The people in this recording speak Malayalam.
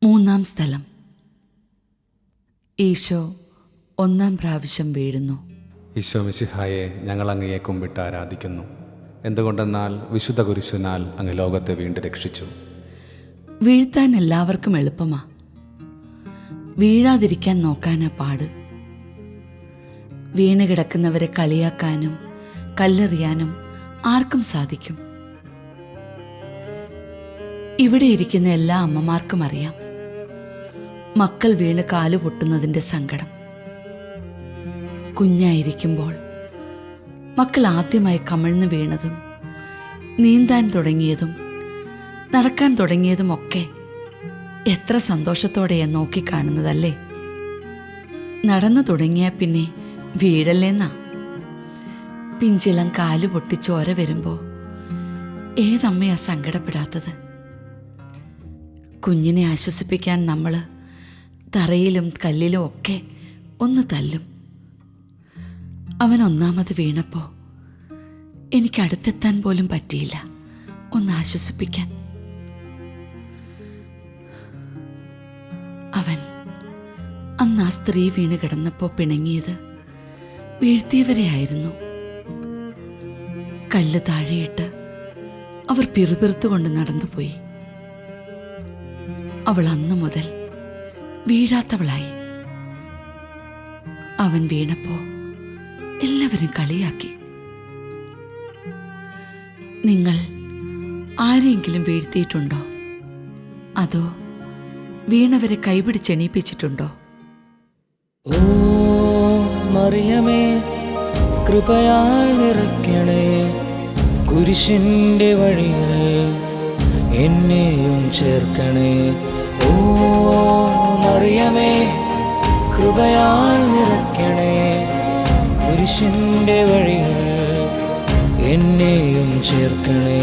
മൂന്നാം സ്ഥലം. ഈശോ ഒന്നാം പ്രാവശ്യം വീഴുന്നു. ഈശോ മിശിഹായെ, ഞങ്ങൾ അങ്ങയെ കുമ്പിട്ട് ആരാധിക്കുന്നു. എന്തുകൊണ്ടെന്നാൽ വിശുദ്ധ കുരിശിനാൽ അങ്ങ് ലോകത്തെ വീണ്ടും രക്ഷിച്ചു. വീഴ്ത്താൻ എല്ലാവർക്കും എളുപ്പമാ, വീഴാതിരിക്കാൻ നോക്കാനാ പാട്. വീണ് കിടക്കുന്നവരെ കളിയാക്കാനും കല്ലെറിയാനും ആർക്കും സാധിക്കും. ഇവിടെ ഇരിക്കുന്ന എല്ലാ അമ്മമാർക്കും അറിയാം മക്കൾ വീണ് കാലു പൊട്ടുന്നതിൻ്റെ സങ്കടം. കുഞ്ഞായിരിക്കുമ്പോൾ മക്കൾ ആദ്യമായി കമിഴ്ന്ന് വീണതും നീന്താൻ തുടങ്ങിയതും നടക്കാൻ തുടങ്ങിയതുമൊക്കെ എത്ര സന്തോഷത്തോടെയാണ് നോക്കിക്കാണുന്നതല്ലേ. നടന്നു തുടങ്ങിയാൽ പിന്നെ വീഴല്ലേന്നാ. പിഞ്ചിലം കാലു പൊട്ടി ചോര വരുമ്പോൾ ഏതമ്മയാ സങ്കടപ്പെടാത്തത്? കുഞ്ഞിനെ ആശ്വസിപ്പിക്കാൻ നമ്മൾ തറയിലും കല്ലിലും ഒക്കെ ഒന്ന് തല്ലും. അവൻ ഒന്നാമത് വീണപ്പോൾ എനിക്ക് അടുത്തെത്താൻ പോലും പറ്റിയില്ല ഒന്ന് ആശ്വസിപ്പിക്കാൻ. അവൻ അന്ന് ആ സ്ത്രീ വീണ് കിടന്നപ്പോൾ പിണങ്ങിയത് വീഴ്ത്തിയവരെയായിരുന്നു. കല്ല് താഴെയിട്ട് അവർ പിറുപിറുത്തുകൊണ്ട് നടന്നുപോയി. അവൾ അന്നു മുതൽ വീഴാത്തവളായി. അവൻ വീണപ്പോ എല്ലാവരും കളിയാക്കി. നിങ്ങൾ ആരെങ്കിലും വീഴ്ത്തിയിട്ടുണ്ടോ? അതോ വീണവരെ കൈപിടിച്ചെണീപ്പിച്ചിട്ടുണ്ടോ? ഓ മറിയമേ, കൃപയാൽ നിറയ്ക്കണേ, കുരിശിൻ്റെ വഴിയിൽ എന്നെയും ചേർക്കണേ. ഓ മറിയമേ, കൃപയാൽ നിറയ്ക്കണേ, കുരിശിൻ്റെ വഴിയിൽ എന്നെയും ചേർക്കണേ.